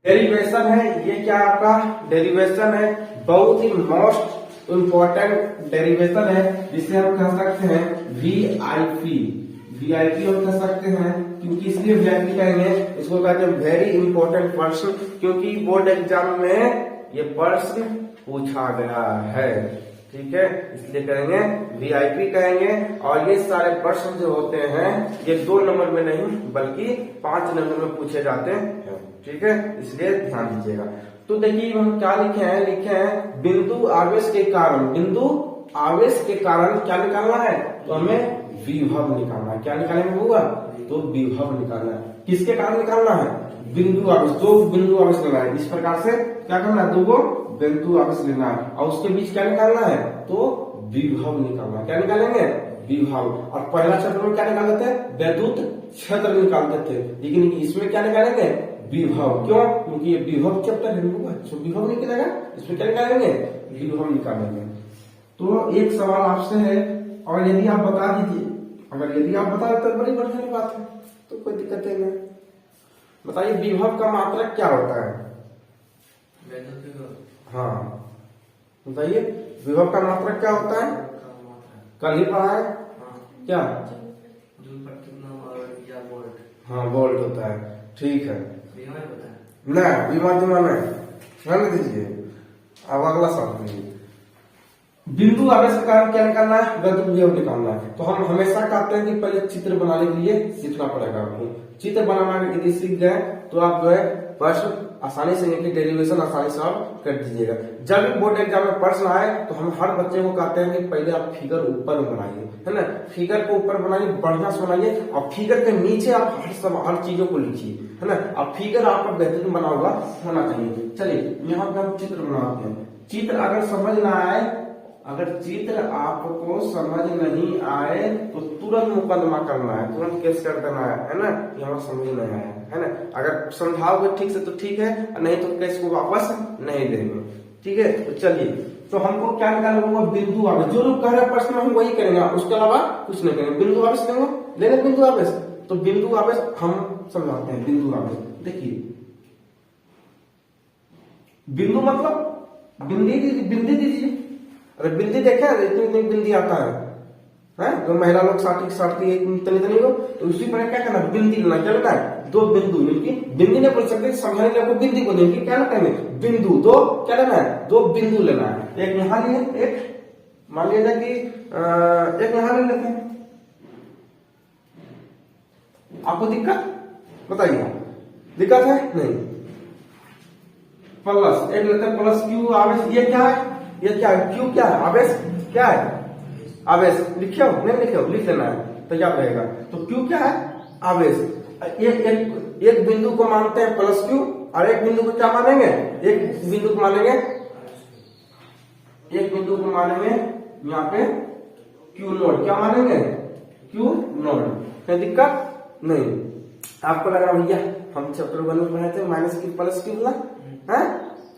Derivation है, ये क्या आपका डेरिवेशन है, बहुत ही मोस्ट इम्पोर्टेंट डेरिवेशन है, जिसे हम कह सकते हैं वीआईपी। वीआईपी हम कह सकते हैं क्योंकि इसलिए वीआईपी कहेंगे, इसको कहते हैं वेरी इंपॉर्टेंट पर्सन, क्योंकि बोर्ड एग्जाम में ये प्रश्न पूछा गया है। ठीक है, इसलिए कहेंगे वीआईपी कहेंगे। और ये सारे प्रश्न जो होते हैं ये 2 नंबर में नहीं बल्कि 5 नंबर में पूछे जाते हैं। ठीक है, इसलिए ध्यान दीजिएगा। तो देखिए हम क्या लिखे हैं बिंदु आवेश के कारण, बिंदु आवेश के कारण क्या निकालना है, तो हमें विभव निकालना है। क्या निकालेंगे होगा, तो विभव निकालना है। किसके कारण निकालना है, बिंदु आवेश, 2 बिंदु आवेश लेना है। इस प्रकार से क्या करना है, 2 बिंदु आवेश लेना है और उसके बीच क्या निकालना है, तो विभव निकालना है। क्या निकालेंगे, विभव। और पहला चैप्टर में क्या निकालते थे, विद्युत क्षेत्र निकालते थे, लेकिन इसमें क्या निकालेंगे, विभव। क्यों, क्योंकि ये विभव चैप्टर है, इसमें विभव निकलेगा, इसमें क्या निकालेंगे, विभव निकालेंगे। तो एक सवाल आपसे है, और यदि आप बता दीजिए, अगर यदि आप बता देते तो बड़ी बढ़िया बात है, तो कोई दिक्कत नहीं। बताइए विभव का मात्रक क्या होता है, हाँ बताइए विभव का मात्रक क्या होता है, कल ही पढ़ा है क्या, हाँ वोल्ट होता है। ठीक है, ना विभव नहीं दीजिए। अब अगला सवाल, बिंदु आवेश के कारण क्या निकालना है, विद्युत विभव निकालना है। तो हम हमेशा कहते हैं कि पहले चित्र बनाने के लिए सीखना पड़ेगा आपको। चित्र बनाना यदि सीख गए तो आप जो है प्रश्न आसानी से, इनकी डेरिवेशन आसानी से आप कर दीजिएगा। जब भी बोर्ड एग्जाम में प्रश्न आए तो हम हर बच्चे को कहते हैं कि पहले आप फिगर ऊपर में बनाइए, है ना, फिगर को ऊपर बनाइए, बढ़िया से बनाइए, और फिगर के नीचे आप हर चीजों को लिखिए, है ना। अब फिगर आपका बेहतरीन बना हुआ होना चाहिए। चलिए यहाँ पे हम चित्र बनाते हैं। चित्र अगर समझ ना आए, अगर चित्र आपको समझ नहीं आए तो तुरंत मुकदमा करना है, तुरंत केस कर देना है ना, यहाँ समझ नहीं आया है ना। अगर समझाओगे ठीक से तो ठीक है, नहीं तो केस को वापस नहीं देंगे। ठीक है, तो चलिए, तो हमको क्या निकालना होगा, बिंदु आवेश। जो लोग कह रहे हैं प्रश्न में हम वही करेंगे, उसके अलावा कुछ नहीं करेंगे। बिंदु आवेश लेंगे, बिंदु आवेश। तो बिंदु आवेश हम समझाते हैं। बिंदु आवेश देखिए, बिंदु मतलब बिंदी दीजिए। अरे बिंदी देखे इतनी बिंदी आता है, जो महिला लोग साटती है इतनी को, तो उसी पर क्या करना, बिंदी लेना। क्या लेना है, 2 बिंदु, यानी बिंदी नहीं बोल सकते, समझाने के लिए बिंदी को देंगे, क्या लेना है, बिंदु। 2 क्या लेना है, 2 बिंदु लेना है। एक यहाँ लिए, एक मान लीजिए कि एक यहाँ ले लेते हैं। आपको दिक्कत बताइए, दिक्कत है नहीं, प्लस एक लेते हैं, प्लस क्यू आवेश। ये क्या है, ये क्या है, क्यू क्या है, आवेश क्या है, आवेश। लिखे हो नहीं लिखे हो, लिख लेना है तो याद रहेगा। तो क्यू क्या है, आवेश। एक बिंदु को मानते हैं प्लस क्यू, और एक बिंदु को क्या मानेंगे, एक बिंदु को मानेंगे, एक बिंदु को मानेंगे यहाँ पे क्यू नोड। क्या मानेंगे, क्यू नोड। कोई दिक्कत नहीं। आपको लग रहा भैया हम चैप्टर 1 में पढ़े थे माइनस क्यू प्लस क्यू ना, है,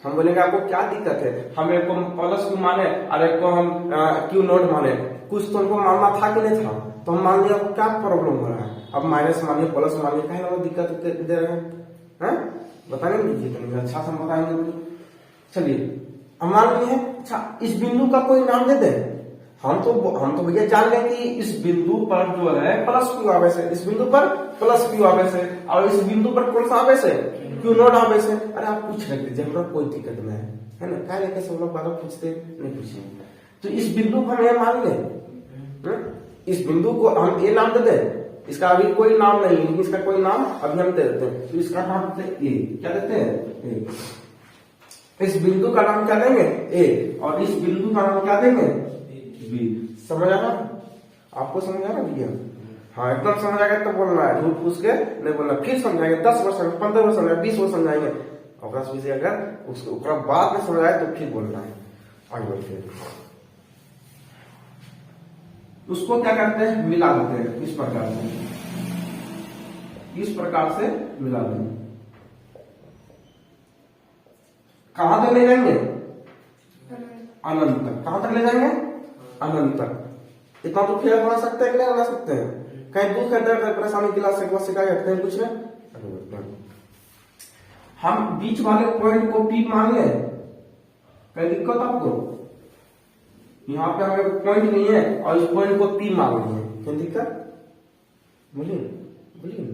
हम बोलेंगे आपको क्या दिक्कत है, हम एक को प्लस क्यू माने और एक को हम क्यू नोड माने, कुछ तो हमको मानना था कि नहीं था, तो हम मान लिया, क्या प्रॉब्लम हो रहा है। अब माइनस मानिए प्लस मानिए, कहीं ना दिक्कत दे रहे हैं, बताने दीजिए, अच्छा से बताएंगे। चलिए हम मान लिए, अच्छा इस बिंदु का कोई नाम दे दे। हम तो भैया जान गए कि इस बिंदु पर जो है प्लस क्यू आवेश है, इस बिंदु पर प्लस क्यू आवेश है, और इस बिंदु पर कौन सा आवेश है, क्यू नोड आवेश है। अरे आप पूछ रहे थे, हमरा कोई दिक्कत नहीं है ना, क्या लेके सब लोग बार पूछते नहीं पूछेंगे। तो इस बिंदु को हम ये मान ले, इस बिंदु को हम ये नाम दे दे, इसका अभी कोई नाम नहीं है, इसका कोई नाम अभी हम दे देते हैं। तो इसका नाम देते हैं ए, क्या देते हैं, ए। इस बिंदु का नाम क्या देंगे, ए, और इस बिंदु का नाम क्या देंगे, बी। समझ आ रहा, आपको समझ आ रहा भैया, हाँ एकदम समझ आ गया तो बोलना है, झूठ पूछ के नहीं बोलना। फिर समझाएंगे 10 वर्ष, 15 वर्ष समझाएंगे, 20 वर्ष समझाएंगे, और अगर उसको बाद में समझ आए तो फिर बोलना है। आगे बढ़ते, उसको क्या करते हैं, मिला देते हैं। इस प्रकार से मिला देंगे। कहां तक ले जाएंगे, अनंत तक। कहां तक ले जाएंगे, अनंत तक। इतना तो फेल बना सकते हैं कि नहीं बना सकते हैं, कहीं दुख है, दर्द है, परेशानी, क्लास से शिकायत कहीं कुछ है। हम बीच वाले पॉइंट को पी मान लें, कोई दिक्कत आपको? यहाँ पे हमें पॉइंट नहीं है और इस पॉइंट को पी मान लेंगे, क्या दिक्कत? बोलिए बोलिए,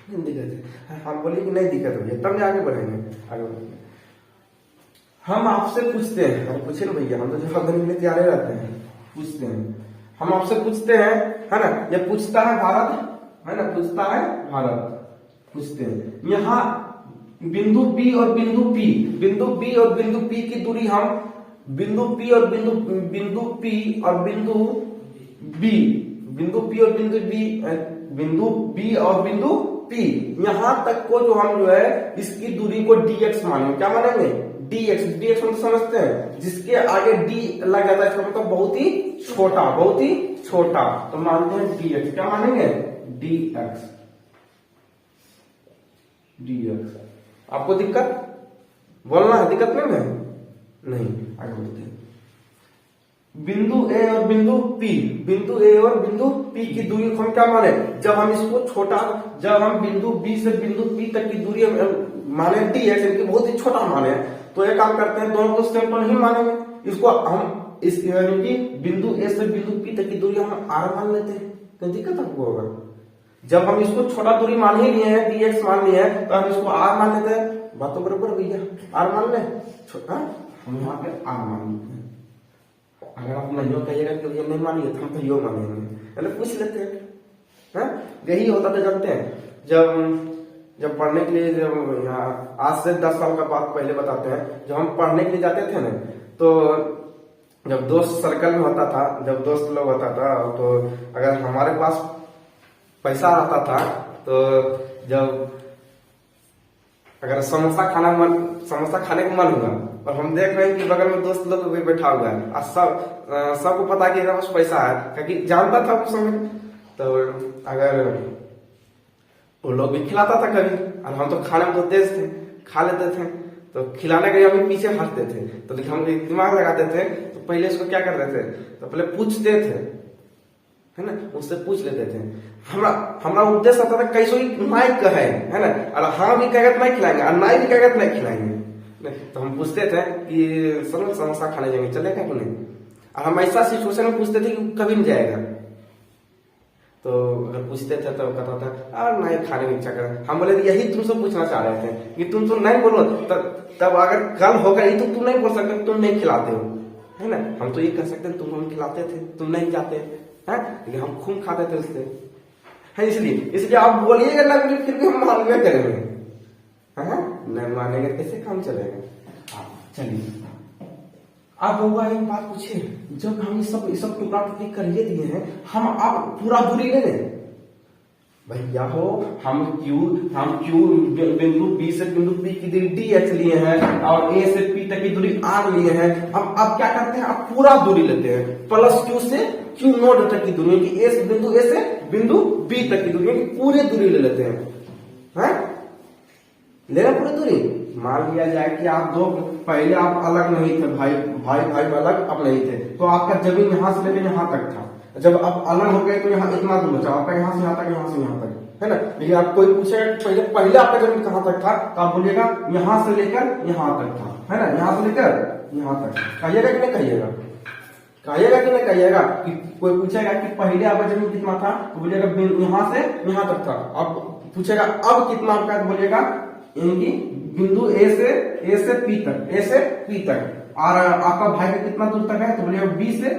नहीं दिक्कत है? हम बोलिए कि नहीं दिक्कत होगी, तब आगे बढ़ेंगे। आगे बढ़ेंगे, हम आपसे पूछते हैं, हम पूछे ना भैया, हम तो जवाब देने के लिए तैयार रहते हैं। पूछते हैं, हम आपसे पूछते हैं, है ना? ये पूछता है भारत, है ना? पूछता है भारत, पूछते हैं यहाँ बिंदु बी और बिंदु पी, बिंदु बी और बिंदु पी की दूरी हम बिंदु पी और बिंदु पी और बिंदु बी, बिंदु पी और बिंदु बी और बिंदु पी यहां तक को जो हम जो है इसकी दूरी को dx मानेंगे। क्या मानेंगे? dx हम तो समझते हैं, जिसके आगे d लग जाता है इसका मतलब बहुत ही छोटा, बहुत ही छोटा, तो मानते हैं dx। क्या मानेंगे? dx। आपको दिक्कत बोलना है? दिक्कत नहीं है? नहीं, आगे बढ़ते हैं। बिंदु ए और बिंदु पी, बिंदु ए और बिंदु पी की दूरी को हम क्या माने? जब हम इसको छोटा, जब हम बिंदु बी से बिंदु पी तक की दूरी माने dx, इनकी बहुत ही छोटा माने, तो एक काम करते हैं, दोनों को सेम तो नहीं मानेंगे, इसको हम इस यानी कि बिंदु ए से बिंदु पी तक की दूरी हम r मान लेते हैं। तो दिक्कत आपको होगा, जब हम इसको छोटा दूरी मान ही लिए हैं, dx मान लिए हैं, तो हम इसको r मान लेते हैं। बात तो बराबर भैया, r मान ले, हम यहाँ पे r मान लेते हैं। अगर आप नहीं कहिएगा कि ये नहीं मानिए तो हम तो यो मानेंगे, पहले पूछ लेते हैं। यही होता था, जानते हैं, जब पढ़ने के लिए, जब यहाँ आज से 10 साल का बात पहले बताते हैं, जब हम पढ़ने के लिए जाते थे ना, तो जब दोस्त सर्कल में होता था, जब दोस्त लोग होता था, तो अगर हमारे पास पैसा आता था, तो जब अगर समोसा खाने का मन हुआ और हम देख रहे हैं कि बगल में दोस्त लोग भी बैठा हुआ है और सबको पता कि पास पैसा है, क्योंकि जानता था उस समय, तो अगर वो लोग भी खिलाता था कभी, और हम तो खाने में तो तेज थे, खा लेते थे, तो खिलाने के लिए हम पीछे हटते थे, तो हम दिमाग लगाते थे, तो पहले इसको क्या करते थे, तो पहले पूछते थे, है ना? उससे पूछ लेते थे। हमारा उद्देश्य आता था कैसे नाई कहे, है ना? और हाँ भी कहेगा तो नहीं खिलाएंगे, और नाई भी कहेगा तो नहीं खिलाएंगे। तो हम पूछते थे कि चलो समोसा खाने जाएंगे, चलेगा कि नहीं? और हम ऐसा सिचुएशन में पूछते थे कि कभी नहीं जाएगा, तो अगर पूछते थे तो कहता था नहीं खाने में इच्छा कर। हम बोले यही तुमसे पूछना चाह रहे थे कि तुम तो नहीं बोलो, तब अगर कल होगा ये तो तुम नहीं बोल सकते तुम नहीं खिलाते हो, है ना? हम तो ये कह सकते तुम हम खिलाते थे, तुम नहीं जाते हैं, लेकिन हम खून खाते थे उससे, है। इसलिए आप बोलिएगा ना, फिर भी हम मानवे करेंगे, नहीं मानेंगे कैसे काम चलेगा? चलिए, अब हुआ एक बात पूछिए, जब हम सब टुकड़ा टुकड़ी कर दिए हैं, हम अब पूरा दूरी ले लें भैया हो, हम क्यू बिंदु बी से बिंदु पी की दूरी dx लिए हैं और ए से पी तक की दूरी r लिए हैं। अब क्या करते हैं, अब पूरा दूरी लेते हैं, प्लस क्यू से क्यू नोड तक की दूरी, कि ए से बिंदु बी तक की दूरी, पूरी दूरी ले लेते हैं, लेना पूरी दूरी। मान लिया जाए कि आप दो पहले आप अलग नहीं थे, भाई अलग अब नहीं थे, तो आपका जमीन यहां से लेकर यहां तक था। जब आप अलग हो गए तो यहाँ इतना दूर बचा, आपका यहाँ से यहाँ तक, यहाँ से यहाँ तक, है ना? लेकिन आप कोई पूछेगा पहले आपका जमीन कहाँ तक था, तो आप बोलिएगा यहाँ से लेकर यहाँ तक था, है ना? यहाँ से लेकर यहाँ तक। कहिएगा कि नहीं कहिएगा? कहिएगा कि नहीं कहिएगा? कि कोई पूछेगा कि पहले आपका जमीन कितना था, तो बोलिएगा यहाँ से यहाँ तक था। अब पूछेगा अब कितना आपका, तो बोलिएगा इनकी बिंदु ए से पी तक, और आपका भाई का कितना दूर तक है, तो बोलिएगा बी से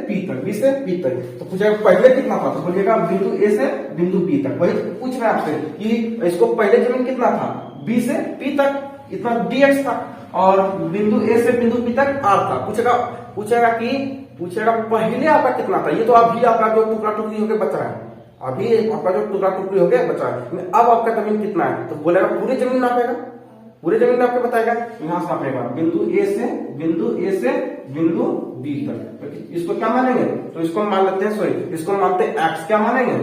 पी तक। तो पूछेगा पहले कितना था, तो बोलिएगा बिंदु ए से बिंदु बी तक। वही पूछ रहे हैं आपसे कि इसको पहले जमीन कितना था, बी से पी तक इतना dx था, और बिंदु ए से बिंदु पी तक r था। पूछेगा पहले आपका कितना था। ये तो अभी आपका जो टुकड़ा टुकड़ी होकर बचा है, अभी आपका जो टुकड़ा टुकड़ी होकर बचा है, अब आपका जमीन कितना है, तो बोलेगा पूरी जमीन नापेगा, पूरे जमीन आपको बताएगा, यहां से नापेगा बिंदु ए से बिंदु बी तक। तो इसको क्या मानेंगे, तो इसको मान लेते हैं, सॉरी इसको मानते हैं x। क्या मानेंगे,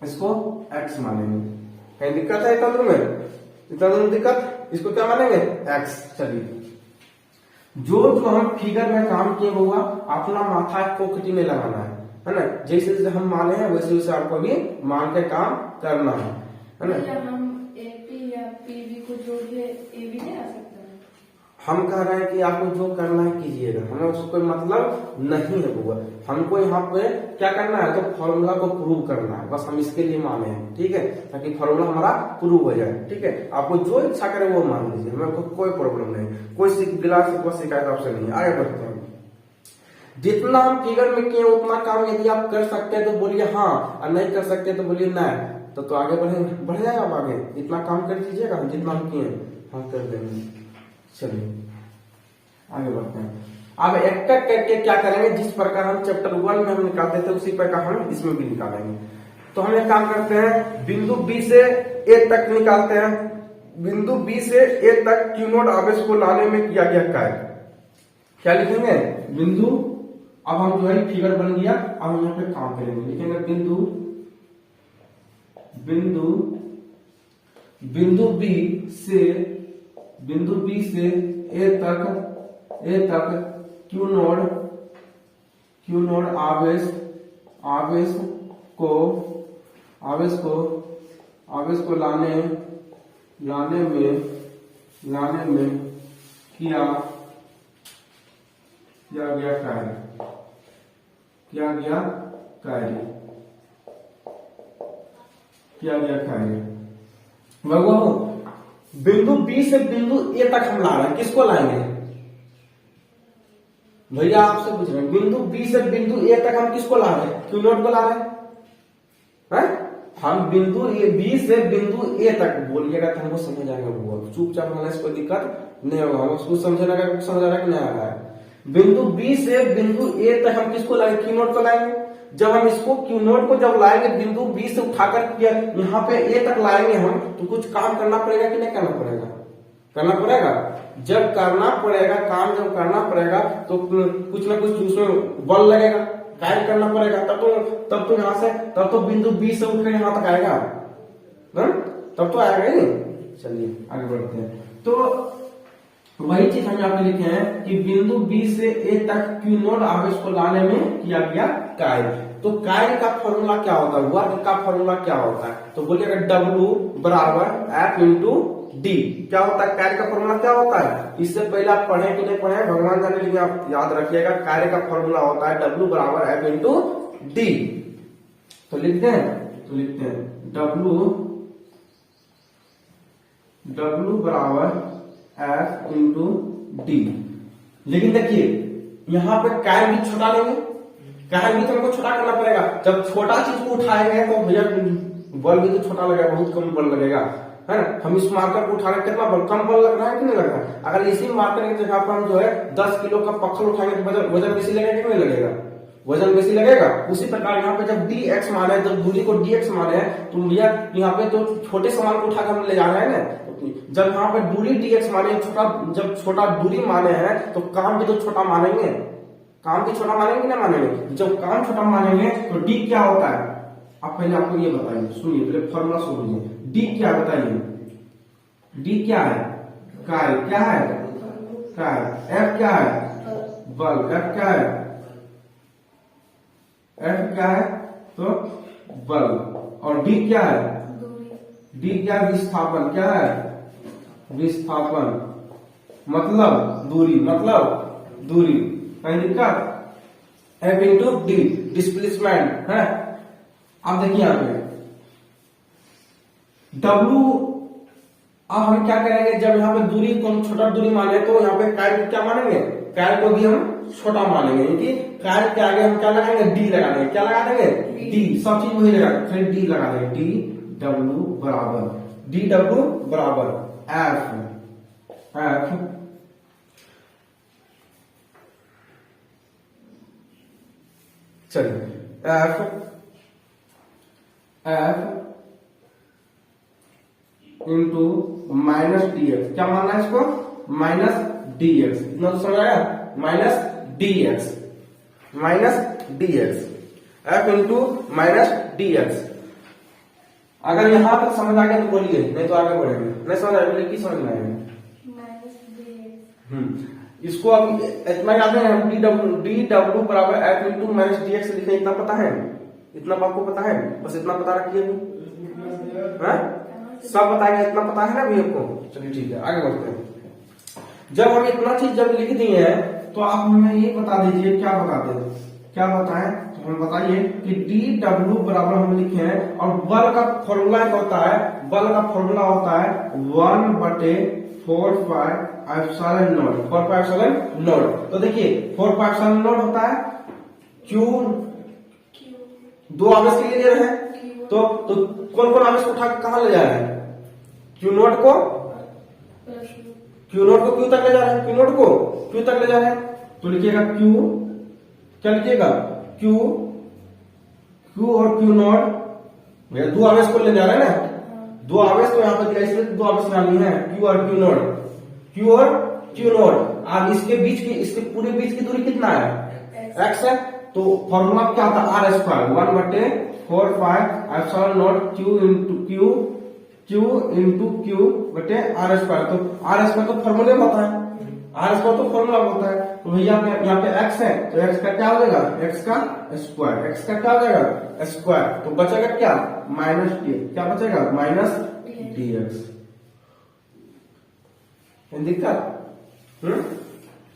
इसको x मानेंगे। कहीं दिक्कत है इतना दूर में, इतना दूर दिक्कत, इसको क्या मानेंगे x। चलिए, जो हम फिगर में काम किए हुआ अपना माथा कोकटी में लगाना है ना? जैसे जैसे हम माने हैं वैसे वैसे आपको भी मान के काम करना है ना? हम AP या पीवी को जोड़ के ए भी नहीं आ सकता है? हम कह रहे हैं कि आपको जो करना है कीजिएगा, हमें उसको कोई मतलब नहीं है बुआ। हमको यहाँ पे क्या करना है, तो फॉर्मूला को प्रूव करना है, बस हम इसके लिए माने हैं, ठीक है, ताकि फॉर्मूला हमारा प्रूव हो जाए, ठीक है। आपको जो इच्छा करे वो मान लीजिए, हमें कोई प्रॉब्लम नहीं, कोई गिला शिकायत आपसे नहीं। आगे बढ़ते हैं। जितना हम फिगर में किए उतना काम यदि आप कर सकते हैं तो बोलिए हाँ, और नहीं कर सकते तो बोलिए नहीं। तो आगे बढ़ जाए आप आगे, इतना काम कर दीजिएगा, जितना हम किए हाँ कर देंगे। चलिए आगे बढ़ते हैं। अब एक एक करके क्या करेंगे, जिस प्रकार हम चैप्टर 1 में हम निकालते थे उसी प्रकार हम इसमें भी निकालेंगे। तो हम एक काम करते हैं, बिंदु बी से ए तक निकालते हैं। बिंदु बी से ए तक क्यू नोट आवेश को लाने में किया गया कार्य क्या लिखेंगे, बिंदु, अब हम जो है फिगर बन गया, अब हम यहाँ पे काम करेंगे, लिखेंगे बिंदु बी से ए तक क्यू नोड आवेश को लाने में किया गया कार्य। बिंदु बी से बिंदु ए तक हम ला रहे हैं, किसको लाएंगे भैया, आपसे पूछ रहे हैं। बिंदु बी से बिंदु ए तक हम किसको ला रहे हैं, क्यू नोट को ला रहे हैं। हम बिंदु बी से बिंदु ए तक बोलिएगा तो हमको समझ आएगा, वो चुपचाप होने से कोई दिक्कत नहीं होगा, हम उसको समझ रहा कि नहीं आ रहा है। बिंदु बी से बिंदु ए तक हम किसको लाएंगे, क्यू नोट को लाएंगे। जब हम इसको क्यू नोट को जब लाएंगे, बिंदु बी से उठाकर यहाँ पे ए तक लाएंगे हम, तो कुछ काम करना पड़ेगा कि नहीं करना पड़ेगा, करना पड़ेगा। जब करना पड़ेगा काम, जब करना पड़ेगा तो कुछ ना कुछ उसमें बल लगेगा, कार्य करना पड़ेगा, तब तो यहाँ से, तब तो बिंदु बी से उठकर यहाँ तक आएगा, तब तो आएगा ही। चलिए आगे बढ़ते हैं। तो वही चीज हम यहाँ पे लिखे हैं कि बिंदु बी से ए तक क्यू नोट आवेश को लाने में किया गया कार्य। तो कार्य का फॉर्मूला क्या होता है, वर्क का फॉर्मूला क्या होता है, तो बोलिएगा W बराबर F इंटू डी। क्या होता है कार्य का फॉर्मूला, क्या होता है, इससे पहले आप पढ़े कि नहीं पढ़े भगवान जाने, लेकिन आप याद रखिएगा कार्य का फॉर्मूला होता है W बराबर F इंटू डी। तो लिखते हैं W बराबर F इंटू डी। लेकिन देखिए यहाँ पे कार्य भी छोटा लेंगे, कार्य भी तो हमको छोटा करना पड़ेगा। जब छोटा चीज को उठाएंगे तो भैया बल भी तो छोटा लगेगा, बहुत कम बल लगेगा, है ना। हम इस मार्कर को उठाने कितना बल, कम बल लग रहा है कि नहीं लग रहा है। अगर इसी मार्कर की जगह पर हम जो है 10 किलो का पत्थर उठाएंगे तो वजन बेसी लगेगा कि नहीं लगेगा, वजन बेसी लगेगा। उसी प्रकार यहाँ पे जब dx माने, जब दूरी को dx माने तो भैया यहाँ पे तो छोटे सामान को उठाकर हम ले जा रहे हैं ना, जब यहाँ पे दूरी dx माने, जब छोटा दूरी माने हैं तो काम भी तो छोटा मानेंगे, काम भी छोटा मानेंगे ना मानेंगे। जब काम छोटा मानेंगे तो d क्या होता है, आप पहले आपको ये बताइए, सुनिए पहले फॉर्मूला सुनिए। d क्या बताइए, d क्या है, कार्य, क्या है कार्य, f क्या है बल, f क्या है, F क्या है तो बल, और D क्या है, D क्या विस्थापन, क्या है विस्थापन, मतलब दूरी, कहीं दिक्कत, F इंटू डी डिस्प्लेसमेंट है। अब देखिए यहाँ पे W, अब हम क्या करेंगे, जब यहाँ पे दूरी को हम छोटा दूरी माने तो यहाँ पे कार्य क्या मानेंगे, कार्य को भी हम छोटा मानेंगे, क्योंकि कार्य के आगे हम क्या लगाएंगे, डी लगा देंगे, क्या लगा देंगे डी, सब चीज वही लगा, फिर डी लगा देंगे, डी डब्ल्यू बराबर एफ चलिए F into minus D x, क्या मानना है इसको, माइनस डी एक्स, इतना तो समझ आया, minus D x F into minus D x. अगर यहां तक समझ आ गया तो बोलिए, नहीं तो आगे बढ़ेंगे, नहीं समझ आया बोलिए, की समझ में आएगा, इसको अब इतना याद है, डी डब्ल्यू बराबर F into minus D x लिखे, इतना पता है, इतना आपको पता है, बस इतना पता रखिए। सब बताएंगे, इतना पता है ना अभी आपको। चलिए ठीक है, आगे बढ़ते हैं। जब हम इतना चीज जब लिख दिए हैं तो आप हमें ये बता दीजिए, क्या बता दें, क्या बताएं, तो हम बताइए कि डी डब्ल्यू बराबर हम लिखे हैं, और बल का फॉर्मूला एक होता है, बल का फॉर्मूला होता है 1/4πε0, 4πε0। तो देखिए 4πε0 होता है क्यू, दो आवेश के लिए ले रहे हैं, तो कौन कौन आवेश उठा के कहां ले जा रहे हैं, क्यू नोट को क्यू तक ले जा रहे हैं, क्यू नोट को क्यू तक ले जा रहे हैं। तो लिखिएगा क्यू, क्या लिखिएगा, क्यू और क्यू नॉट, भैया दो आवेश को ले जा रहे हैं ना, दो आवेश तो यहाँ पे दिया, इसलिए दो आवेश डालनी है, क्यू और क्यू नॉट, क्यू और क्यू नॉट। अब इसके बीच की, इसके पूरे बीच की दूरी कितना है, एक्स है। तो फॉर्मूला क्या होता है, R square 1/4πε0 Q into Q बटे आर स्क्वायर। तो आर स्क्वायर तो फॉर्मूले में होता है, आर स्क्वायर तो फॉर्मूला होता है। तो भैया यहाँ पे एक्स है, तो एक्स का क्या हो जाएगा, एक्स का स्क्वायर, एक्स का क्या हो जाएगा स्क्वायर, तो बचेगा क्या, माइनस डी, क्या बचेगा, माइनस डी एक्स। दिक्कत,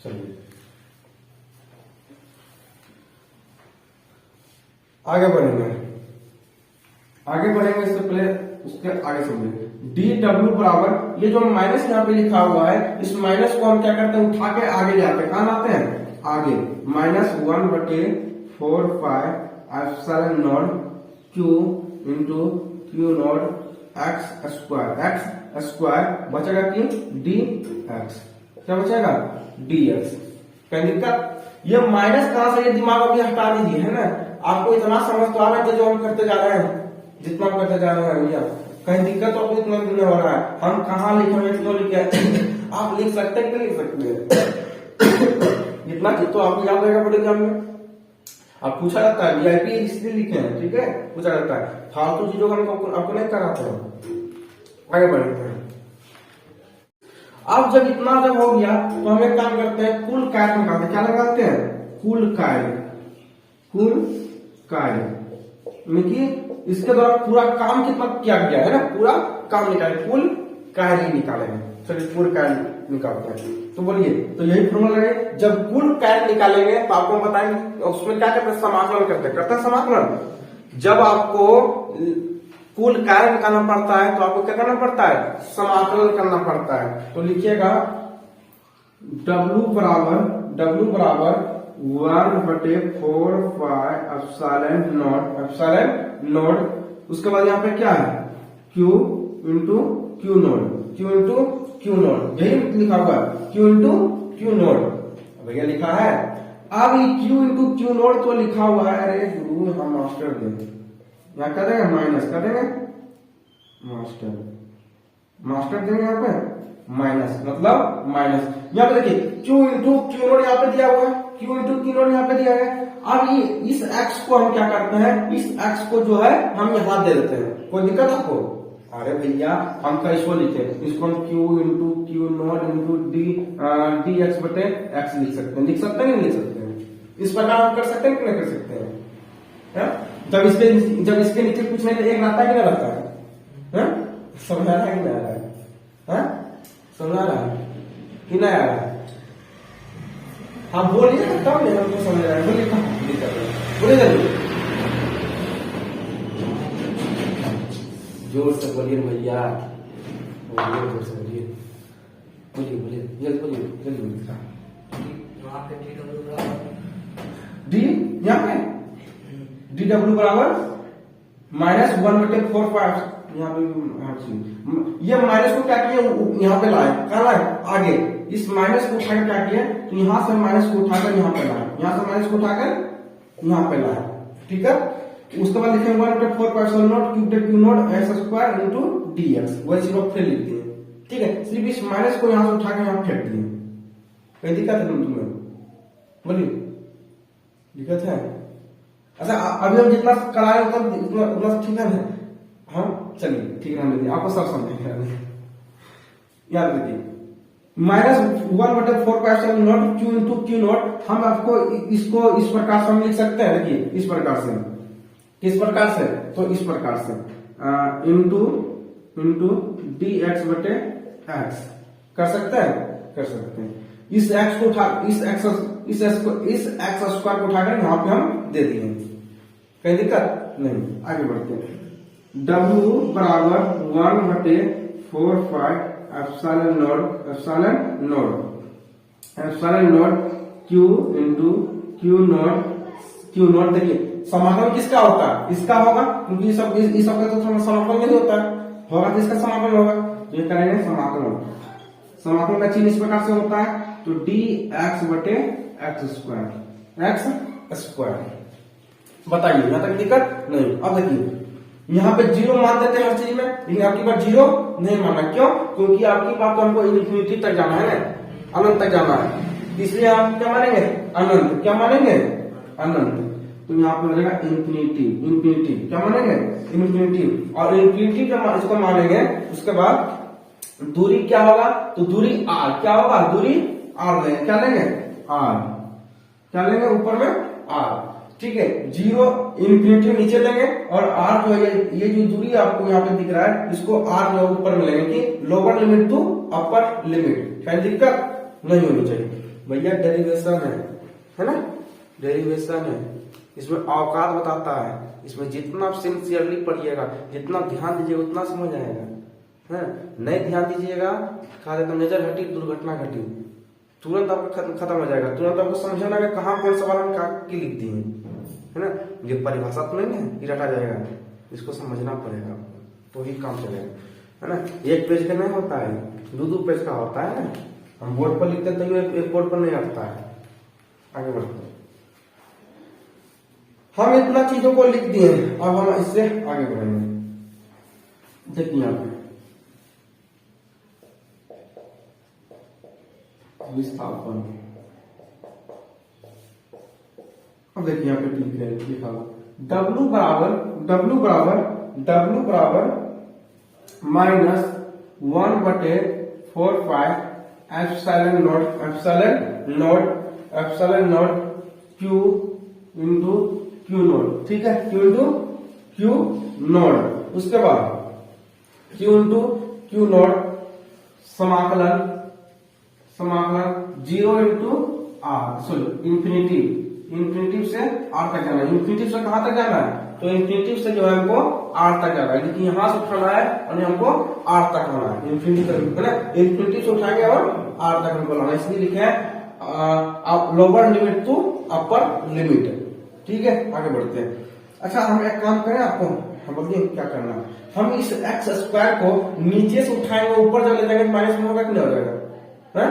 चलिए आगे बढ़ेंगे, इससे पहले उसके आगे समझेंगे। डी डब्ल्यू बराबर, ये जो माइनस यहाँ पे लिखा हुआ है, इस माइनस को हम क्या करते हैं, उठा के आगे ले आते हैं, कहां लाते हैं, आगे, -1/4πε0 Q into Q naught x square बचेगा कि डी एक्स, क्या बचेगा, डी एक्स। क्या दिक्कत, ये माइनस कहां से, ये दिमाग अभी हटा दीजिए, है ना, आपको इतना समझ तो आ रहा है जो हम करते जा रहे हैं, जितना हम करते जा रहे हैं भैया, कहीं दिक्कत तो आपको इतना नहीं हो रहा है। हम कहाँ लिखे, इतना लिखे आप लिख सकते हैं कि लिख सकते हैं, इतना तो आपको याद रहेगा पड़ेगा एग्जाम में। आप पूछा जाता है वीआईपी इसलिए लिखे हैं, ठीक है, पूछा जाता है, फालतू चीजों का आपको नहीं कराते हैं। आगे बढ़ते हैं। अब जब इतना जब हो गया तो हम एक काम करते हैं, कुल कार्य निकालते हैं, क्या निकालते हैं, कुल कार्य में इसके द्वारा पूरा काम कितना किया गया है ना, पूरा काम निकाले, कुल कार्य निकालेंगे। चलिए कुल कार्य निकालते हैं, तो बोलिए, तो यही फॉर्मूला लगे, जब कुल कार्य निकालेंगे तो आपको बताएंगे उसमें क्या करते हैं, समाकलन करते हैं समाकलन। जब आपको कुल कार्य निकालना पड़ता है तो आपको क्या करना पड़ता है, समाकलन करना पड़ता है। तो लिखिएगा W बराबर 1/4πε0, उसके बाद यहाँ पे क्या है, Q इंटू क्यू नोट, यही लिखा हुआ है, Q इंटू क्यू नोट, भैया लिखा है। अब ये Q इंटू क्यू नोट तो लिखा हुआ है, अरे गुरु हम मास्टर देंगे, यहाँ कर देंगे माइनस, कर देंगे मास्टर देंगे, यहाँ पे माइनस, मतलब माइनस, यहाँ पे देखिए Q इंटू क्यू नोट यहाँ पे दिया हुआ है, Q इंटू क्यू नोट यहाँ पे दिया है। अब ये इस x को हम क्या करते हैं, इस x को जो है हम यहाँ दे देते हैं, कोई दिक्कत आपको, अरे भैया हम कैसे लिखे, इसको हम Q into Q note into D x बटे एक्स लिख सकते हैं, नहीं लिख सकते हैं, इस प्रकार हम कर सकते हैं कि नहीं कर सकते हैं। जब इसके नीचे कुछ नहीं, एक रहता है कि नहीं रहता है, समझ आ रहा है कि नहीं आ रहा है, समझ आ रहा है कि नहीं आ रहा है, आप बोलिए तब नहीं हमको समझ रहा है, बोलिए जल्दी, जोर से बोलिए भैया, जोर से बोलिए, जल्दी डी, यहाँ पे डी डब्ल्यू बराबर -1/4π, यहाँ पे ये माइनस को क्या किया, यहाँ पे लाए, कहाँ लाए, आगे, इस माइनस को उठाकर क्या किया, तो यहाँ से माइनस को उठाकर यहाँ पे लाए, यहाँ से माइनस को उठाकर यहाँ पे लाए, ठीक है। उसके बाद लिखेंगे 1/4πε0 Q naught x square into D x, वही चीज फिर लिख दिए, ठीक है। सिर्फ इस माइनस को यहाँ से उठाकर यहाँ फेंक दिए, कोई दिक्कत है तुम्हें, बोलिए दिक्कत है। अच्छा अभी हम जितना कराए उतना ठीक है ना, हाँ चलिए ठीक है, हमने आपको सब समझेंगे, याद रखिए -1/4πε0 क्यू इंटू क्यू नोट, हम आपको इसको इस प्रकार से हम लिख सकते हैं, देखिए इस प्रकार से, किस प्रकार से, तो इस प्रकार से इंटू डी एक्स बटे एक्स। कर सकते हैं? कर सकते हैं। इस एक्स को उठा इस एक्स स्क्वायर को उठाकर यहाँ पे हम दे दिए, कहीं दिक्कत नहीं। आगे बढ़ते हैं। W बराबर 1/4 epsilon not Q into Q not. देखिए समाकलन किसका होता है? इसका होगा, क्योंकि इस सब का तो समाकलन नहीं होता है, होगा तो इसका समाकलन होगा। तो ये करेंगे समाकलन। समाकलन का चिन्ह इस प्रकार से होता है, तो dx बटे एक्स स्क्वायर। बताइए यहाँ तक दिक्कत नहीं। अब देखिए यहाँ पे जीरो मान देते हैं हर चीज में, लेकिन आपकी बात जीरो नहीं मानना। क्यों? क्योंकि आपकी बात तो हमको इन्फिनिटी तक जाना है ना, अनंत तक जाना है, इसलिए आप क्या मानेंगे? अनंत। क्या मानेंगे? अनंत। तो यहाँ पे बनेगा इन्फिनिटी। क्या मानेंगे? इन्फिनिटी। और इन्फिनिटी का इसको मानेंगे, उसके बाद दूरी क्या होगा? तो दूरी r। क्या होगा? दूरी r लेंगे। क्या लेंगे? r। क्या लेंगे? ऊपर में r। ठीक है, जीरो इन्फिनिटी नीचे लेंगे, और r जो है ये जो दूरी आपको यहाँ पे दिख रहा है, इसको r जो ऊपर में लेंगे कि lower limit to upper limit. कहीं दिक्कत नहीं होनी चाहिए भैया। डेरिवेशन है ना, डेरिवेशन है, इसमें औकात बताता है। इसमें जितना आप सिंसियरली पढ़िएगा, जितना ध्यान दीजिएगा, उतना समझ आएगा। है नहीं ध्यान दीजिएगा, कहा जाता नजर हटी दुर्घटना घटी, तुरंत आपका खत्म हो जाएगा। तुरंत आपको समझना है कहाँ कौन सा वाला की लिख दी है ना। ये परिभाषा तो नहीं है, ये रटा जाएगा, इसको समझना पड़ेगा तो ही काम चलेगा, है ना। एक पेज का नहीं होता है, दो पेज का होता है ना। हम बोर्ड पर लिखते हैं तो एक बोर्ड पर नहीं आता है। आगे बढ़ते हैं। हम इतना चीजों को लिख दिए, अब हम इससे आगे बढ़ेंगे। देखिए यहाँ पे विस्थापन। अब देखिए यहाँ पे लिखा हुआ W बराबर minus 1/4 epsilon not Q into Q not. ठीक है, Q इंटू Q नॉट। उसके बाद Q इंटू Q नॉट समाकलन 0 इंटू r, सॉरी इन्फिनिटी से r तक जाना है। इन्फिनिटी से कहां तक जाना है? तो इन्फिनिटी से जो है हमको r तक जाना है, लेकिन यहां से उठाना है और हमको r तक आना है। इन्फिनिटी तक है ना, इन्फिनिटी से उठाएंगे और r तक हमको लाना है, इसलिए लिखे है lower limit to upper limit. ठीक है, आगे बढ़ते हैं। अच्छा, हम एक काम करें, आपको हम बोलिए क्या करना है। हम इस एक्स स्क्वायर को नीचे से उठाएंगे, ऊपर जब ले जाएंगे माइनस में होगा कि नहीं हो जाएगा? है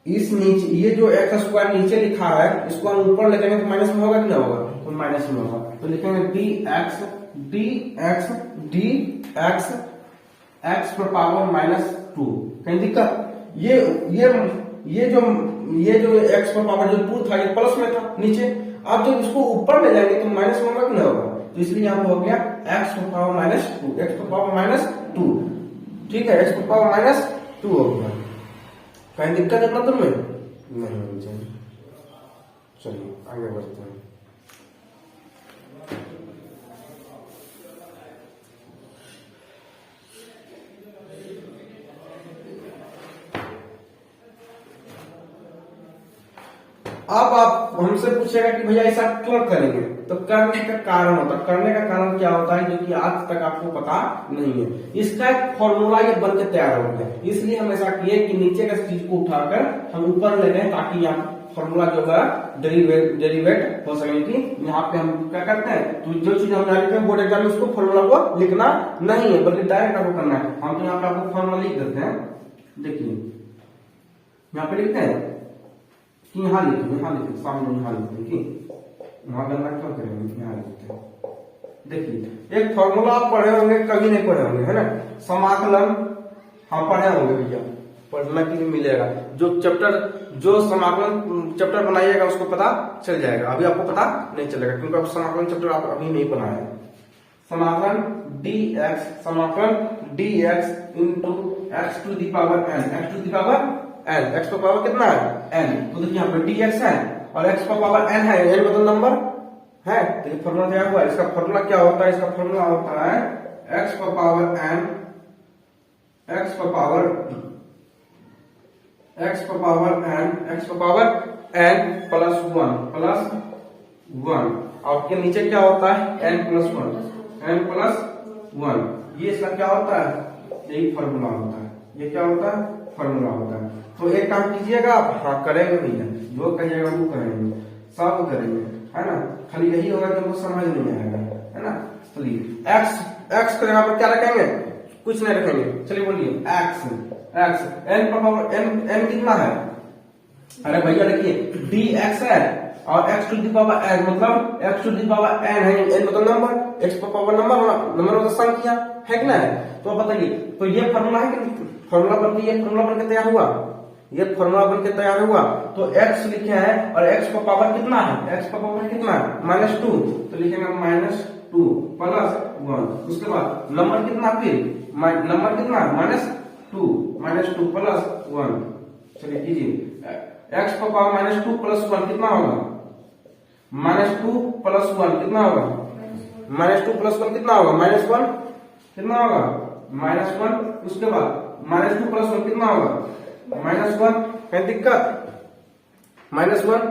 इस नीचे ये जो एक्स स्क्वायर नीचे लिखा है, इसको हम ऊपर ले जाएंगे तो माइनस में होगा कि नहीं होगा? तो माइनस में होगा। तो लिखेंगे dx x पर पावर -2। कहीं दिक्कत? ये जो x पर पावर जो 2 था, ये प्लस में था नीचे। अब जब इसको ऊपर ले जाएंगे तो माइनस में होगा कि नहीं होगा? तो इसलिए यहाँ पे हो गया x पर पावर -2। ठीक है, x पर पावर -2 हो गया। कहीं दिक्कत है मतलब में नहीं होनी चाहिए। चलिए आगे बढ़ते हैं। अब आप हमसे पूछेगा कि भैया ऐसा क्यों करेंगे? तो करने का कारण होता है। करने का कारण क्या होता है, जो कि आज तक आपको पता नहीं है। इसका एक फॉर्मूला ये बन के तैयार हो गया, इसलिए हम ऐसा किए कि नीचे का चीज को उठाकर हम ऊपर ले गए, ताकि यहाँ फॉर्मूला जो है डेरिवेट हो सके। कि यहाँ पे हम क्या करते हैं, तो जो चीज हम लिखते हैं बोर्ड एग्जाम में, उसको फॉर्मूला को लिखना नहीं है, बल्कि डायरेक्ट आपको करना है। हम तो यहाँ पे आपको फॉर्मूला लिख देते हैं। देखिए यहाँ पे लिखते हैं कि यहाँ लिखते सामने, यहाँ लिखते हैं कि वहां गलना क्यों करेंगे, यहाँ लिखते हैं। देखिए एक फॉर्मूला आप पढ़े होंगे, कभी नहीं पढ़े होंगे, है ना। समाकलन हम पढ़े होंगे भैया, पढ़ना के लिए मिलेगा। जो समाकलन चैप्टर बनाइएगा उसको पता चल जाएगा। अभी आपको पता नहीं चलेगा, क्योंकि आप समाकलन चैप्टर आप अभी नहीं बनाए। समाकलन dx into x to the power n, x का पावर कितना है? n। तो देखिए यहाँ पे dx है और x का पावर n है, n मतलब नंबर है। तो ये फॉर्मूला क्या हुआ? इसका फॉर्मूला क्या होता है? इसका फॉर्मूला होता है x का power n x power n plus one और के नीचे क्या होता है n प्लस वन। ये इसका क्या होता है, यही फॉर्मूला होता है। ये क्या होता है, फॉर्मूला होता है। तो एक काम कीजिएगा आप, हाँ करेंगे भैया, जो कहिएगा वो करेंगे, सब करेंगे, है ना। खाली यही होगा कि हमको समझ नहीं आएगा, है ना। चलिए x को यहाँ पर क्या रखेंगे, कुछ नहीं रखेंगे। चलिए बोलिए x n पर पावर n कितना है, अरे भैया देखिए dx है और x to the power n मतलब x to the power n है, n मतलब नंबर, x पर पावर नंबर मतलब संख्या है कि ना। तो बताइए, तो ये फॉर्मूला है कि फॉर्मूला बन के ये फॉर्मूला बन के तैयार हुआ, ये फॉर्मूला बन के तैयार हुआ। तो x लिखे हैं और x का पावर कितना है, x का पावर कितना है -2, तो लिखेंगे -2 प्लस 1। उसके बाद नंबर कितना, फिर नंबर कितना -2 प्लस 1। चलिए कीजिए, x का पावर -2 प्लस 1 कितना होगा, -2 प्लस 1 कितना होगा, -2 प्लस 1 कितना होगा, -1 कितना होगा, -1। उसके बाद -2 प्लस 1 कितना होगा, -1। कहीं दिक्कत, -1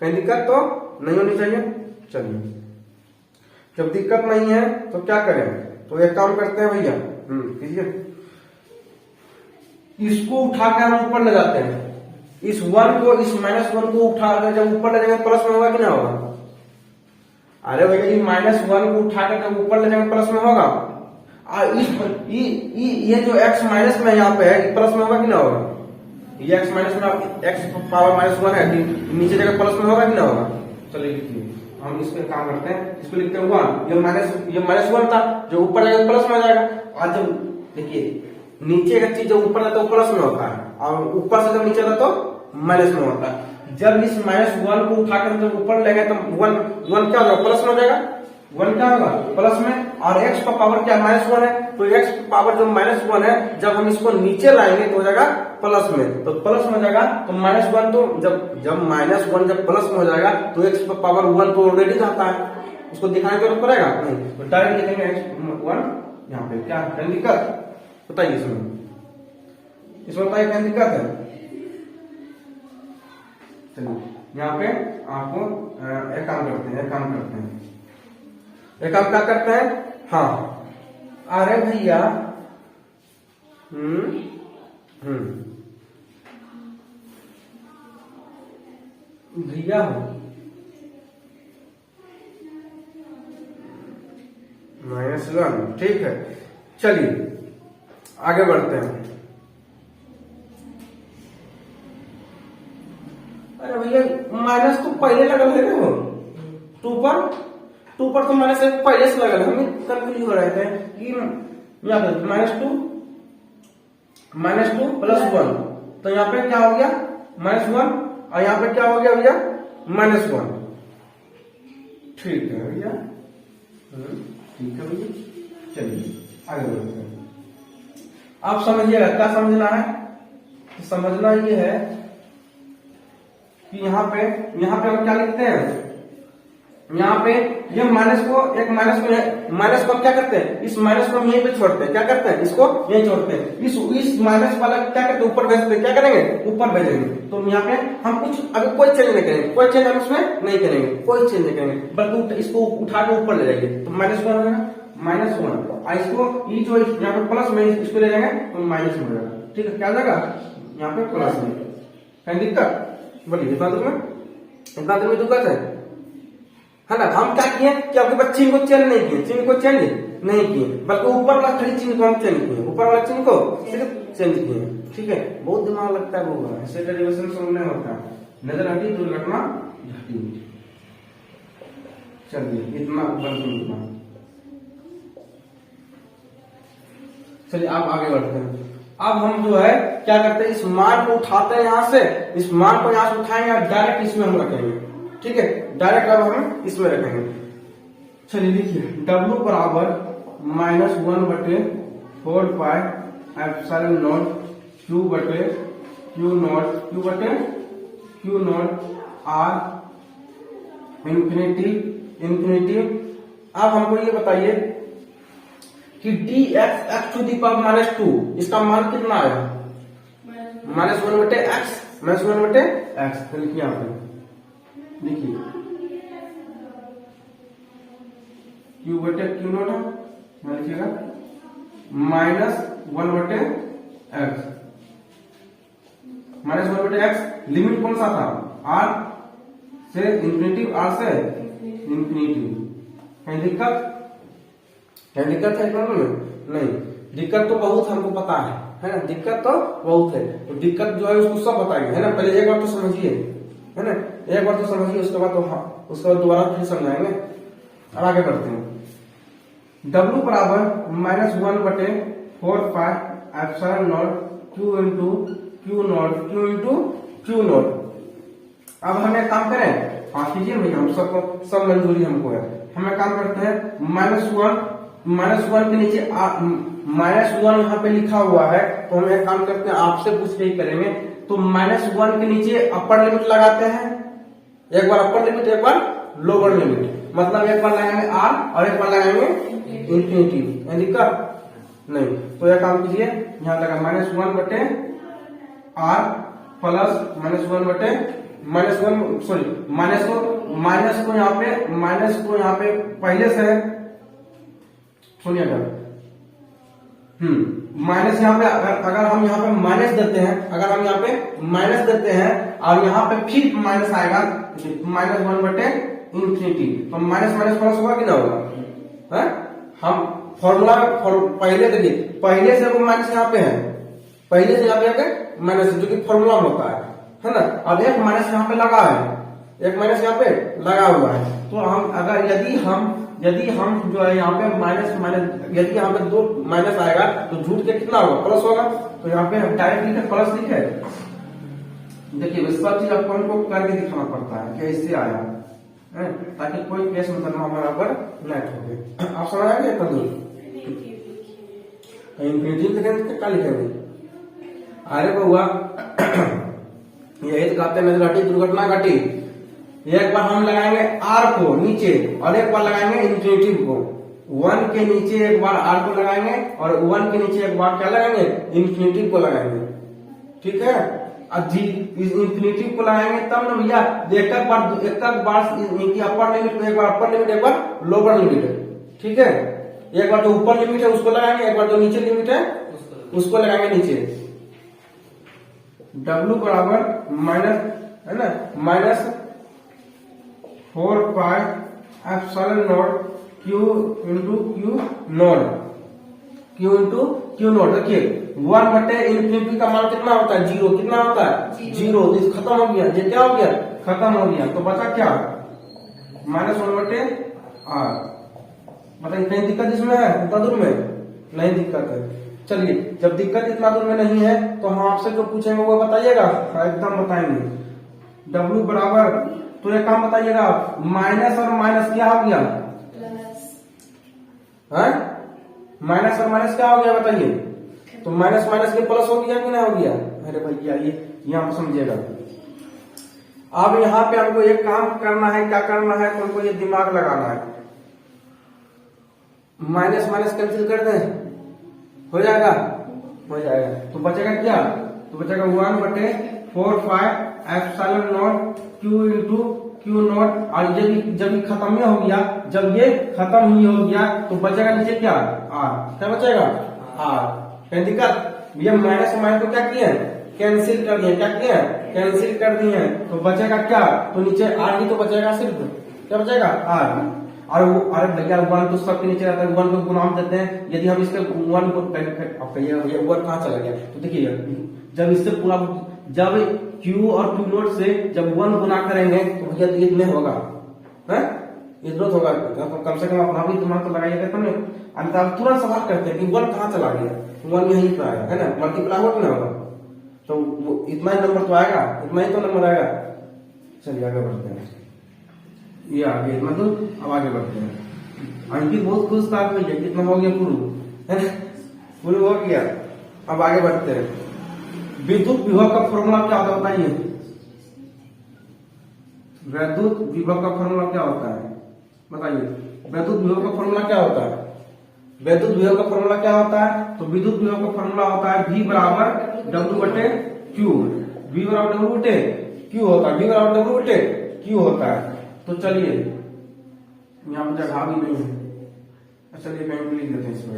कहीं दिक्कत तो नहीं होनी चाहिए। चलिए जब दिक्कत नहीं है तो क्या करें, तो एक काम करते हैं भैया, कीजिए, इसको उठा के हम ऊपर ले जाते हैं, इस 1 को, इस -1 को उठा कर जब ऊपर ले जाएंगे प्लस में होगा कि ना होगा। अरे भैया ये -1 को उठा कर जब ऊपर ले जाएंगे प्लस में होगा, और ये जो x माइनस में यहाँ पे है प्लस में होगा कि ना होगा। ये x माइनस में x पावर -1 है, नीचे जगह प्लस में होगा कि ना होगा। चलिए लिखिए, हम इसको काम करते हैं, इसको लिखते हैं 1, ये -1 था जो ऊपर जाएगा प्लस में आ जाएगा। और जब देखिए नीचे का चीज जब ऊपर जाता है वो प्लस में होता है, और ऊपर से जब नीचे जाता तो माइनस में होता है। जब इस -1 को उठाकर जब ऊपर ले गए तो 1 क्या होगा, प्लस में हो जाएगा, 1 क्या होगा प्लस में, और x का पावर क्या -1 है, तो x का पावर जो -1 है जब हम इसको नीचे लाएंगे तो हो जाएगा प्लस में, तो प्लस में हो जाएगा। तो -1 तो जब -1 जब प्लस में हो जाएगा तो x का पावर 1 तो ऑलरेडी रहता है, उसको दिखाने की जरूरत पड़ेगा नहीं, तो डायरेक्ट लिखेंगे x1 यहाँ पे। क्या दिक्कत बताइए इसमें बताइए क्या दिक्कत है। चलिए यहाँ पे आपको एक काम करते हैं, एक काम क्या करते हैं, हाँ अरे भैया भैया -1, ठीक है। चलिए आगे बढ़ते हैं। अरे भैया माइनस तो पहले लगल है ना, 2 पर तो माइनस पहले से लगल है, हम कंफ्यूज हो रहे थे कि यहाँ पे -2 प्लस 1, तो यहाँ पे क्या हो गया -1, और यहाँ पे क्या हो गया भैया -1। ठीक है भैया, ठीक है भैया। चलिए आगे बढ़ते हैं। आप समझिएगा क्या समझना है, समझना ये है कि यहाँ पे हम क्या लिखते हैं, यहाँ पे ये माइनस को क्या करते हैं, इस माइनस को हम यहीं पे छोड़ते हैं, क्या करते हैं इसको यहीं छोड़ते हैं, इस माइनस वाला क्या करते हैं ऊपर भेजते हैं, क्या करेंगे ऊपर भेजेंगे। तो यहाँ पे हम कुछ अभी कोई चेंज नहीं करेंगे, कोई चेंज हम इसमें नहीं करेंगे, कोई चेंज नहीं करेंगे, बल्कि इसको उठा के ऊपर ले जाएंगे तो -1 हो जाएगा, -1, और इसको ये जो यहाँ पे प्लस में इसको ले जाएंगे तो माइनस में हो जाएगा। ठीक है, क्या जाएगा यहाँ पे प्लस में। कहीं दिक्कत बोलिए, इतना दूर में दिक्कत है ना। हम क्या किए कि आपके पास चिन्ह को चेंज नहीं किए, बल्कि ऊपर वाला खाली चिन्ह को हम चेंज किए, ऊपर वाला चिन्ह को सिर्फ चेंज किए। ठीक है, बहुत दिमाग लगता है, वो ऐसे डेरिवेशन समझने होता है, नजर हटी दुर्घटना घटी। चलिए इतना इतना, चलिए आप आगे बढ़ते हैं। अब हम जो है क्या करते हैं, इस मान को उठाते हैं यहाँ से, इस मान को यहाँ से उठाएंगे और डायरेक्ट इसमें हम रखेंगे। ठीक है, डायरेक्ट अब हम इसमें रखेंगे। चलिए लिखिए, W बराबर -1/4πε0 Q नॉट R इंफिनिटी। अब हमको ये बताइए कि D X X to the power minus 2 इसका मान कितना आया माइनस 1 बटे एक्स माइनस 1 बटे एक्स। तो लिखिए यहाँ पे देखिए क्यू बटे क्यू नॉट है यहाँ लिखिएगा माइनस 1 बटे एक्स माइनस 1 बटे एक्स। लिमिट कौन सा था आर से इंफिनिटी आर से इंफिनिटी। कहीं दिक्कत है इक्वेशन में नहीं। दिक्कत तो बहुत हमको पता है ना दिक्कत तो बहुत है। तो दिक्कत जो है उसको सब बताएंगे है ना। पहले एक बार तो समझिए है ना एक बार तो समझिए उसके बाद तो हाँ उसके बाद दोबारा फिर समझाएंगे। अब आगे बढ़ते हैं। W बराबर माइनस 1 बटे 4 epsilon not Q into Q not Q into Q not. अब हमें काम करें हाँ कीजिए भैया हम सबको सब मंजूरी हमको है। हमें काम करते हैं माइनस वन के नीचे माइनस 1 यहाँ पे लिखा हुआ है तो हम एक काम करते हैं आपसे पूछ के ही करेंगे। तो माइनस 1 के नीचे अपर लिमिट लगाते हैं एक बार अपर लिमिट एक बार लोअर लिमिट मतलब एक बार लगाएंगे आर और एक बार लगाएंगे इंफिनिटी। दिक्कत नहीं। तो यह काम कीजिए यहाँ लगा माइनस 1 बटे आर प्लस माइनस 1 बटे माइनस 1 सॉरी माइनस को यहाँ पे पहले से सुनिएगा माइनस यहाँ पे अगर हम यहाँ पे माइनस देते हैं अगर हम यहाँ पे माइनस देते हैं और यहाँ पे फिर माइनस आएगा माइनस 1 बटे इंफिनिटी तो माइनस माइनस प्लस होगा कि ना होगा। हम फॉर्मूला पहले देखिए पहले से वो माइनस यहाँ पे है पहले से यहाँ पे माइनस जो कि फॉर्मूला होता है ना। अब एक माइनस यहाँ पे लगा है एक माइनस यहाँ पे लगा हुआ है। तो हम अगर यदि हम जो है यहाँ पे माइनस यदि यहाँ पे 2 माइनस आएगा तो झूठ के कितना होगा प्लस होगा। तो यहाँ पे डायरेक्ट लिखे प्लस लिखे देखिए सब चीज आपको करके दिखाना पड़ता है कैसे आया है ताकि कोई केस मतलब हमारा पर न ठोके। आप समझ आएंगे इतना दूर इंफिनिटी लिखेंगे क्या लिखेंगे अरे बहुआ यही तो कहते हैं घटी दुर्घटना घटी। एक बार हम लगाएंगे आर को नीचे और एक बार लगाएंगे इंफिनिटी को 1 के नीचे एक बार आर को लगाएंगे और 1 के नीचे एक बार क्या लगाएंगे इंफिनिटी को लगाएंगे। ठीक है इंफिनिटी को लगाएंगे तब ना भैया एक बार इनकी अपर लिमिट एक बार अपर लिमिट एक बार लोअर लिमिट। ठीक है एक बार जो ऊपर लिमिट है उसको लगाएंगे एक बार जो नीचे लिमिट है उसको लगाएंगे नीचे। W बराबर माइनस है ना minus 4 pi epsilon not Q into Q not. देखिए 1 बटे इंफिनिटी का मान कितना होता है 0 कितना होता है 0 तो खत्म हो गया ये क्या हो गया खत्म हो गया। तो बचा क्या माइनस 1 बटे आर। बताइए कहीं दिक्कत इसमें है इतना दूर में नहीं दिक्कत है। चलिए जब दिक्कत इतना दूर में नहीं है तो हम आपसे जो पूछेंगे वो बताइएगा एकदम बताएंगे। W बराबर तो एक काम बताइएगा माइनस और माइनस क्या हो गया माइनस और माइनस क्या हो गया बताइए। तो माइनस माइनस के प्लस हो गया कि नहीं हो गया। अरे भैया ये यहाँ समझिएगा। अब यहाँ पे हमको एक काम करना है क्या करना है तो हमको ये दिमाग लगाना है। माइनस माइनस कैंसिल कर दें हो जाएगा तो बचेगा क्या तो बचेगा 1 बटे 4 pi epsilon not Q into Q not और जब ये खत्म ही हो गया जब ये खत्म ही हो गया तो बचेगा नीचे क्या R क्या बचेगा R। कहीं दिक्कत भैया माइनस माइनस को क्या किए कैंसिल कर दिए क्या किए कैंसिल कर दिए तो बचेगा क्या तो नीचे R ही तो बचेगा सिर्फ क्या बचेगा R। और वो अरे भैया 1 तो सबके नीचे रहता है 1 को गुणाम देते हैं। यदि हम इसके 1 को भैया 1 कहाँ चला गया तो देखिए जब इससे पूरा जब Q और Q नोट से जब 1 गुना करेंगे तो भैया ये नहीं होगा ये ग्रोथ होगा। कम से कम अपना भी दिमाग तो लगाइएगा तब नहीं। अब तुरंत सवाल करते हैं कि 1 कहाँ चला गया 1 यहीं पे आएगा है ना मल्टीप्लाई हो नहीं होगा तो इतना ही नंबर तो आएगा इतना ही तो नंबर आएगा। चलिए आगे बढ़ते हैं ये आगे मतलब अब आगे बढ़ते हैं। अंकित बहुत खुश था भैया कितना हो गया पूरा हो गया। अब आगे बढ़ते हैं। विद्युत विभव का फॉर्मूला क्या होता है बताइए। विद्युत विभव का फॉर्मूला क्या होता है बताइए। विद्युत विभव का फॉर्मूला क्या होता है विद्युत विभव का फॉर्मूला क्या होता है? तो विद्युत विभव का फॉर्मूला होता है V बराबर W बटे Q। V बराबर W बटे Q होता है, V बराबर W बटे Q होता है। तो चलिए यहाँ पर जगह भी नहीं है, चलिए कहीं लिख देते हैं इसमें,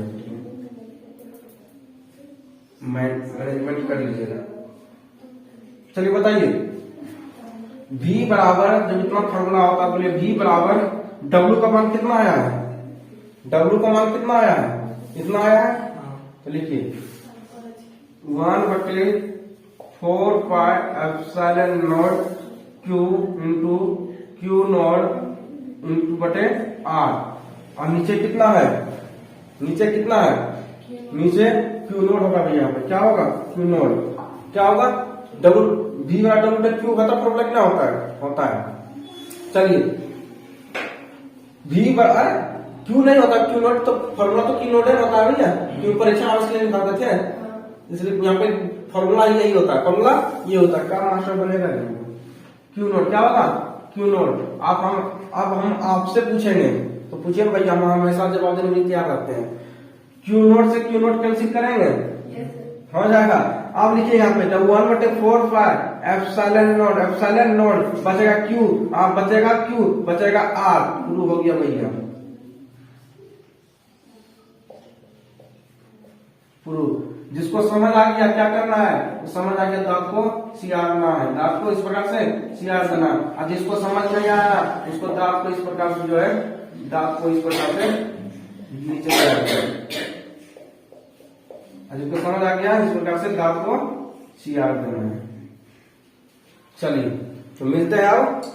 मैनेजमेंट कर लीजिएगा। चलिए बताइए, V बराबर जब इतना फॉर्मूला होता है, बोलिए V बराबर W का मान कितना आया है? W का मान कितना आया है? इतना आया है। तो लिखिए 1 बटे 4 pi epsilon not Q into Q not into बटे R। और नीचे कितना है? नीचे कितना है? नीचे Q नॉट होगा भैया, यहाँ पे क्या होगा? Q नॉट क्या होगा? डब्ल्यू V बराबर W बटे Q का फॉर्मूला क्या होता है? चलिए V बराबर क्यू नहीं होता, क्यू नॉट तो फॉर्मूला तो क्यू नॉट होता है भैया, क्यों परीक्षा आवश्यक नहीं निकालते थे, इसलिए यहाँ पे फॉर्मूला यही होता है, फॉर्मूला ये होता है। क्या मास्टर बनेगा? क्यू नॉट क्या होगा? Q not. अब हम आपसे पूछेंगे तो पूछिए भैया, हम हमेशा जवाब देने में तैयार रहते हैं। क्यू नॉट से क्यू नॉट कैंसिल करेंगे, हो जाएगा। आप लिखिए यहाँ पे जब 1 बटे 4 पाई एप्सिलॉन नॉट बचेगा क्यू, आप बचेगा क्यू बचेगा आर, शुरू हो गया भैया प्रूफ। जिसको समझ आ गया क्या करना है, समझ आ गया दांत को सियारना है, दांत को इस प्रकार से सियार देना। और जिसको समझ नहीं आया उसको दांत को इस प्रकार से जो है, दांत को इस प्रकार से नीचे जिसको समझ आ गया इस प्रकार से दांत को सियार देना है। चलिए तो मिलते हैं अब।